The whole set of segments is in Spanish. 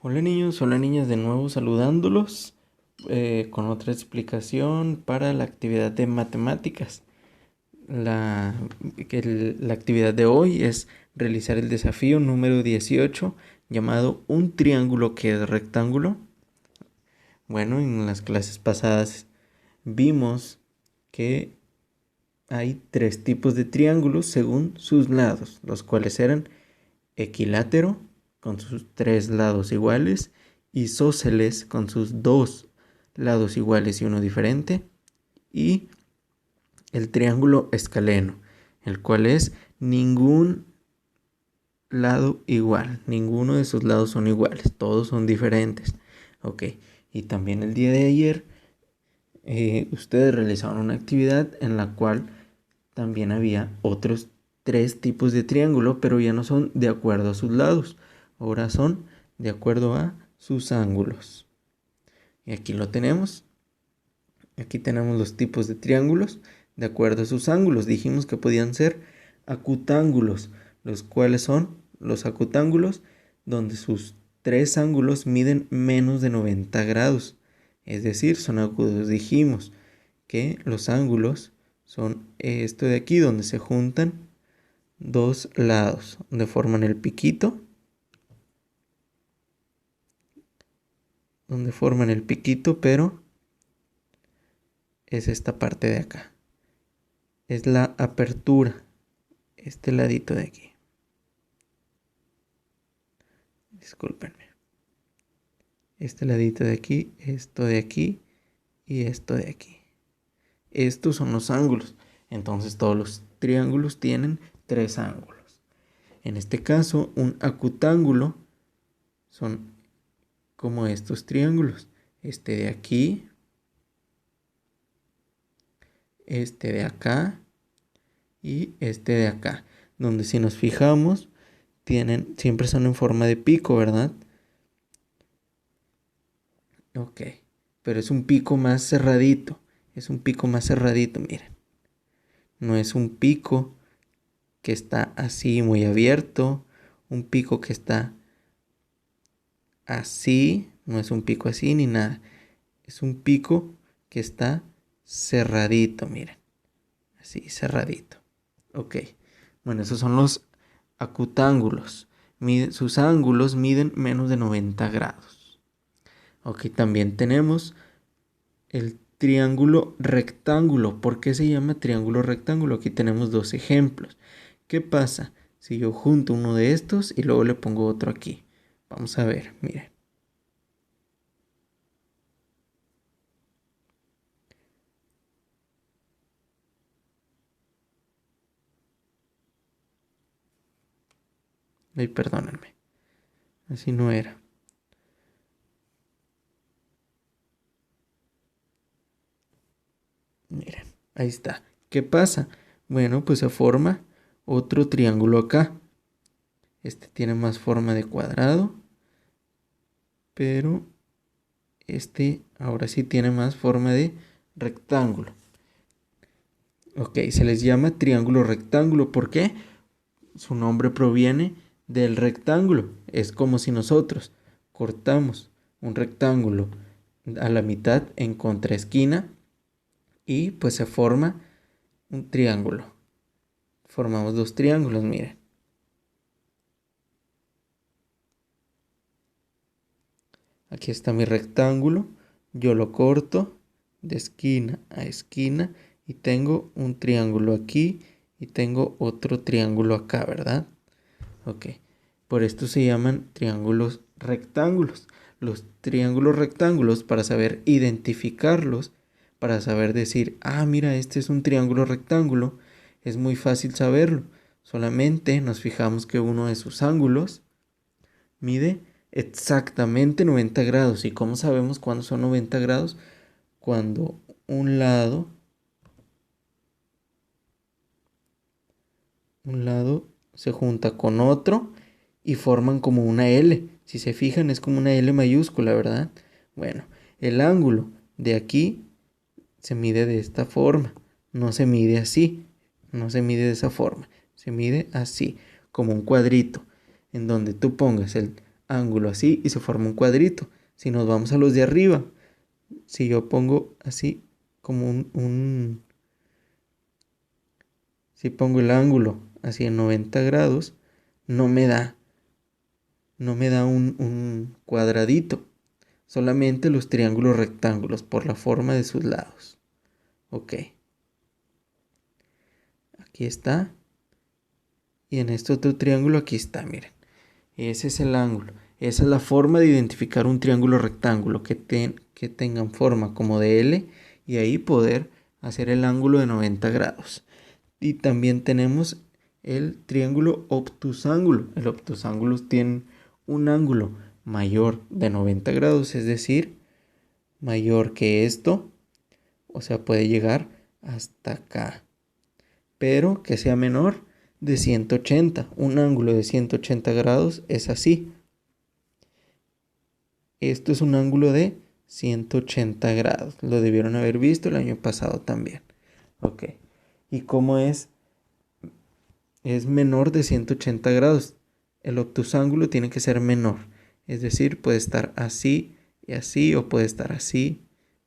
Hola niños, hola niñas, de nuevo saludándolos con otra explicación para la actividad de matemáticas. La, la actividad de hoy es realizar el desafío número 18 llamado un triángulo que es rectángulo. Bueno, en las clases pasadas vimos que hay tres tipos de triángulos según sus lados, los cuales eran equilátero con sus tres lados iguales, isósceles con sus dos lados iguales y uno diferente, y el triángulo escaleno, el cual es ningún lado igual, ninguno de sus lados son iguales, todos son diferentes. Ok, y también el día de ayer ustedes realizaron una actividad en la cual también había otros tres tipos de triángulo, pero ya no son de acuerdo a sus lados, ahora son de acuerdo a sus ángulos. Y aquí lo tenemos. Aquí tenemos los tipos de triángulos de acuerdo a sus ángulos. Dijimos que podían ser acutángulos, los cuales son los acutángulos donde sus tres ángulos miden menos de 90 grados. Es decir, son agudos. Dijimos que los ángulos son esto de aquí, donde se juntan dos lados, donde forman el piquito, pero es esta parte de acá. Es la apertura, este ladito de aquí. Discúlpenme. Este ladito de aquí, esto de aquí y esto de aquí. Estos son los ángulos. Entonces todos los triángulos tienen tres ángulos. En este caso, un acutángulo son como estos triángulos. Este de aquí, este de acá y este de acá. Donde si nos fijamos, siempre son en forma de pico, ¿verdad? Ok, pero es un pico más cerradito. Es un pico más cerradito, miren. No es un pico que está así muy abierto. Un pico que está así. No es un pico así ni nada. Es un pico que está cerradito, miren. Así, cerradito. Ok, bueno, esos son los acutángulos. Sus ángulos miden menos de 90 grados. Ok, también tenemos el triángulo rectángulo. ¿Por qué se llama triángulo rectángulo? Aquí tenemos dos ejemplos. ¿Qué pasa si yo junto uno de estos y luego le pongo otro aquí? Vamos a ver, miren. Ay, perdónenme. Así no era. Miren, ahí está. ¿Qué pasa? Bueno, pues se forma otro triángulo acá. Este tiene más forma de cuadrado, pero este ahora sí tiene más forma de rectángulo. Ok, se les llama triángulo rectángulo. ¿Por qué? Su nombre proviene del rectángulo. Es como si nosotros cortamos un rectángulo a la mitad en contraesquina y pues se forma un triángulo. Formamos dos triángulos, miren. Aquí está mi rectángulo. Yo lo corto de esquina a esquina y tengo un triángulo aquí y tengo otro triángulo acá, ¿verdad? Ok. Por esto se llaman triángulos rectángulos. Los triángulos rectángulos, para saber identificarlos, para saber decir, ah, mira, este es un triángulo rectángulo, es muy fácil saberlo. Solamente nos fijamos que uno de sus ángulos mide exactamente 90 grados. ¿Y cómo sabemos cuándo son 90 grados? Cuando un lado se junta con otro y forman como una L. Si se fijan es como una L mayúscula, ¿verdad? Bueno, el ángulo de aquí se mide de esta forma. No se mide así. No se mide de esa forma. Se mide así, como un cuadrito, en donde tú pongas el ángulo así y se forma un cuadrito. Si nos vamos a los de arriba, si yo pongo así como si pongo el ángulo así en 90 grados, no me da un cuadradito, solamente los triángulos rectángulos por la forma de sus lados. Ok, aquí está. Y en este otro triángulo aquí está, miren. Ese es el ángulo. Esa es la forma de identificar un triángulo rectángulo que tengan forma como de L y ahí poder hacer el ángulo de 90 grados. Y también tenemos el triángulo obtusángulo. El obtusángulo tiene un ángulo mayor de 90 grados, es decir, mayor que esto, o sea, puede llegar hasta acá, pero que sea menor de 180. Un ángulo de 180 grados es así. Esto es un ángulo de 180 grados. Lo debieron haber visto el año pasado también. Ok. ¿Y cómo es? Es menor de 180 grados. El obtusángulo tiene que ser menor. Es decir, puede estar así y así, o puede estar así,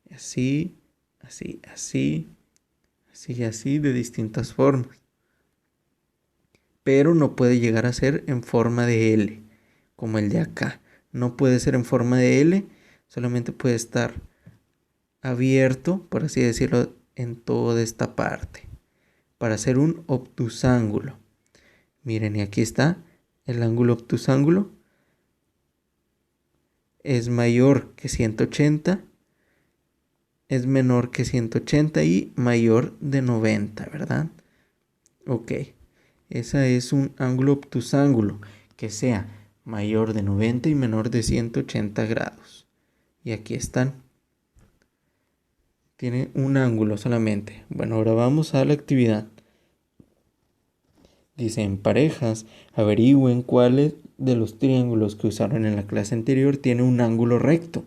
así, así, así, así y así, de distintas formas. Pero no puede llegar a ser en forma de L, como el de acá. No puede ser en forma de L, solamente puede estar abierto, por así decirlo, en toda esta parte, para hacer un obtusángulo. Miren, y aquí está el ángulo obtusángulo. Es mayor que 180, es menor que 180 y mayor de 90, ¿verdad? Ok, ese es un ángulo obtusángulo que sea mayor de 90 y menor de 180 grados. Y aquí están. Tiene un ángulo solamente. Bueno, ahora vamos a la actividad. Dice, en parejas, averigüen cuáles de los triángulos que usaron en la clase anterior tiene un ángulo recto.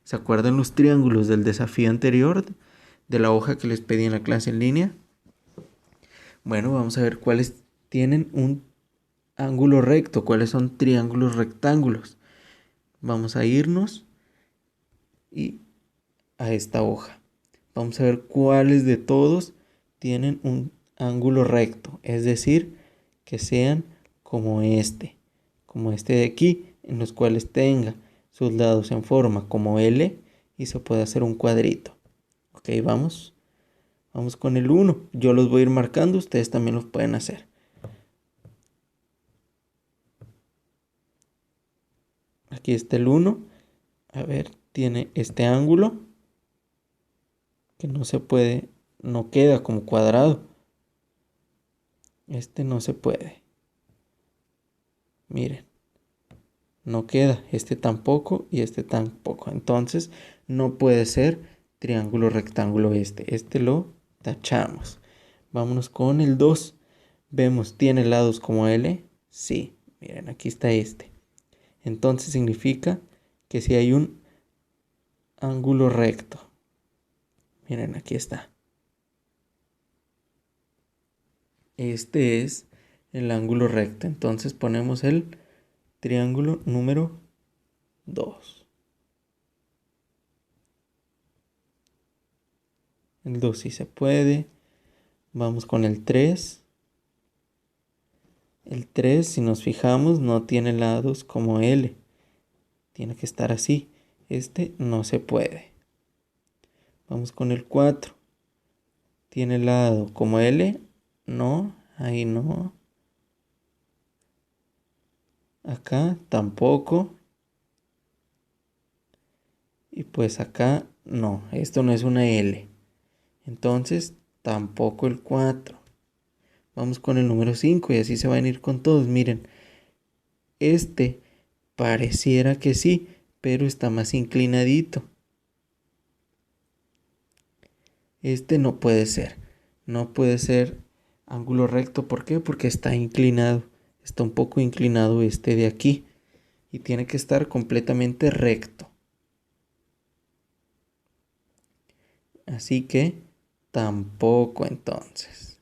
¿Se acuerdan los triángulos del desafío anterior? De la hoja que les pedí en la clase en línea. Bueno, vamos a ver cuáles tienen un ángulo recto, cuáles son triángulos rectángulos. Vamos a irnos y a esta hoja. Vamos a ver cuáles de todos tienen un ángulo recto, es decir, que sean como este de aquí, en los cuales tenga sus lados en forma como L y se puede hacer un cuadrito. Ok, vamos con el 1. Yo los voy a ir marcando, ustedes también los pueden hacer. Aquí está el 1. A ver, tiene este ángulo que no se puede, no queda como cuadrado. Este no se puede. Miren, no queda. Este tampoco y este tampoco. Entonces, no puede ser triángulo rectángulo este. Este lo tachamos. Vámonos con el 2. Vemos, ¿tiene lados como L? Sí. Miren, aquí está este. Entonces significa que si hay un ángulo recto. Miren, aquí está. Este es el ángulo recto. Entonces ponemos el triángulo número 2. El 2 sí se puede. Vamos con el 3. El 3, si nos fijamos, no tiene lados como L. Tiene que estar así. Este no se puede. Vamos con el 4. ¿Tiene lado como L? No, ahí no. Acá tampoco. Y pues acá no, esto no es una L. Entonces tampoco el 4. Vamos con el número 5 y así se van a ir con todos. Miren, este pareciera que sí, pero está más inclinadito. Este no puede ser. No puede ser ángulo recto. ¿Por qué? Porque está inclinado. Está un poco inclinado este de aquí. Y tiene que estar completamente recto. Así que tampoco entonces.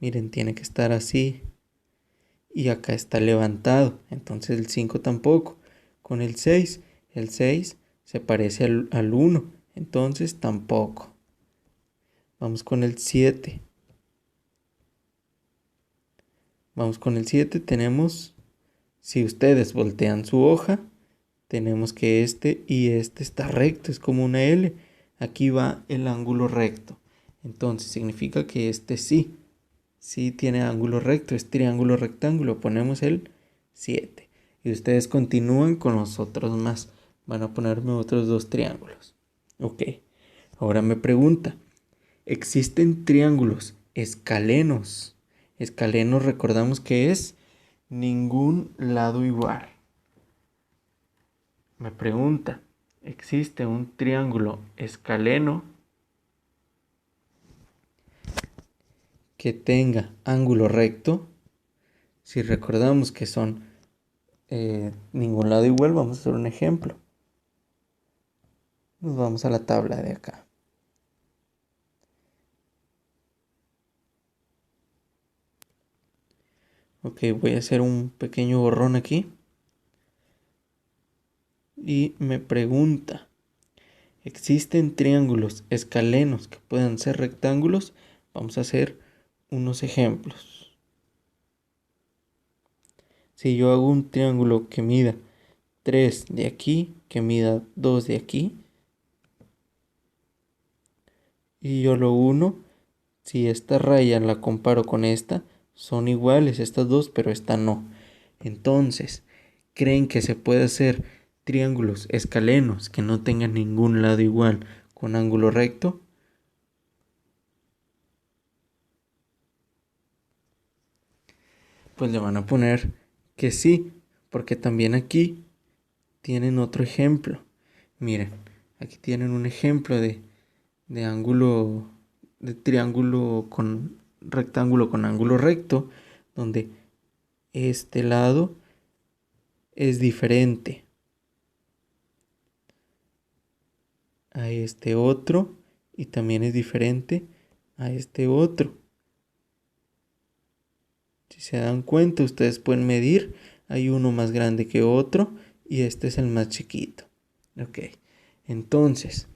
Miren, tiene que estar así. Y acá está levantado. Entonces el 5 tampoco. con el 6. El 6 se parece al 1, entonces tampoco. Vamos con el 7. Vamos con el 7, tenemos, si ustedes voltean su hoja, tenemos que este y este está recto, es como una L. Aquí va el ángulo recto. Entonces significa que este sí tiene ángulo recto, es triángulo rectángulo. Ponemos el 7. Y ustedes continúan con los otros más. Van a ponerme otros 2 triángulos. Ok. Ahora me pregunta, ¿existen triángulos escalenos? Escalenos recordamos que es ningún lado igual. Me pregunta, ¿existe un triángulo escaleno que tenga ángulo recto? Si recordamos que son ningún lado igual, vamos a hacer un ejemplo. Nos vamos a la tabla de acá. Ok, voy a hacer un pequeño borrón aquí. Y me pregunta, ¿existen triángulos escalenos que puedan ser rectángulos? Vamos a hacer unos ejemplos. Si yo hago un triángulo que mida 3 de aquí, que mida 2 de aquí, y yo lo uno, si esta raya la comparo con esta, son iguales estas dos, pero esta no. Entonces, ¿creen que se puede hacer triángulos escalenos que no tengan ningún lado igual con ángulo recto? Pues le van a poner que sí, porque también aquí tienen otro ejemplo. Miren, aquí tienen un ejemplo de ángulo, de triángulo con rectángulo con ángulo recto, donde este lado es diferente a este otro y también es diferente a este otro. Si se dan cuenta, ustedes pueden medir, hay uno más grande que otro y este es el más chiquito. Ok, entonces,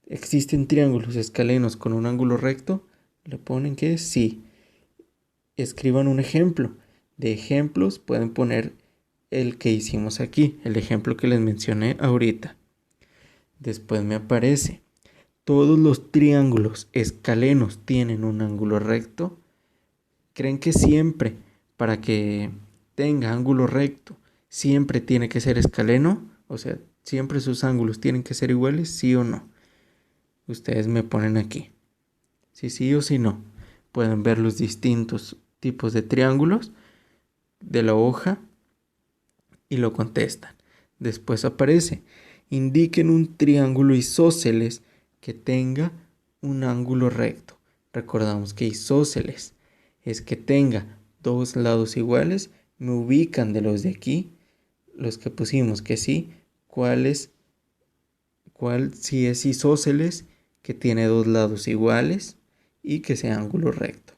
¿existen triángulos escalenos con un ángulo recto? Le ponen que sí. Escriban un ejemplo. De ejemplos pueden poner el que hicimos aquí, el ejemplo que les mencioné ahorita. Después me aparece, ¿todos los triángulos escalenos tienen un ángulo recto? ¿Creen que siempre, para que tenga ángulo recto, siempre tiene que ser escaleno? O sea, ¿siempre sus ángulos tienen que ser iguales? ¿Sí o no? Ustedes me ponen aquí. Si sí o si no. Pueden ver los distintos tipos de triángulos de la hoja y lo contestan. Después aparece, indiquen un triángulo isósceles que tenga un ángulo recto. Recordamos que isósceles es que tenga dos lados iguales. Me ubican de los de aquí, los que pusimos que sí, cuál si es isósceles que tiene dos lados iguales y que sea ángulo recto.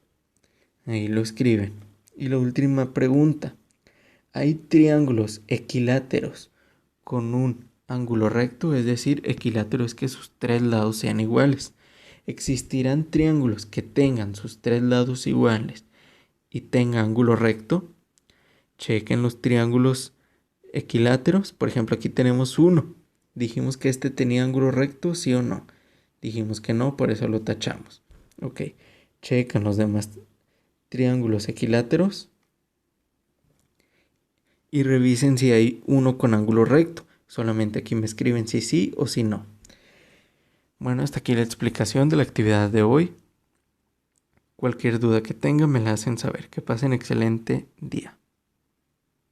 Ahí lo escriben. Y la última pregunta, ¿hay triángulos equiláteros con un ángulo recto? Es decir, equilátero es que sus tres lados sean iguales. ¿Existirán triángulos que tengan sus tres lados iguales y tengan ángulo recto? Chequen los triángulos equiláteros. Por ejemplo, aquí tenemos uno. Dijimos que este tenía ángulo recto, ¿sí o no? Dijimos que no, por eso lo tachamos. Ok, chequen los demás triángulos equiláteros y revisen si hay uno con ángulo recto. Solamente aquí me escriben si sí o si no. Bueno, hasta aquí la explicación de la actividad de hoy. Cualquier duda que tengan me la hacen saber. Que pasen excelente día.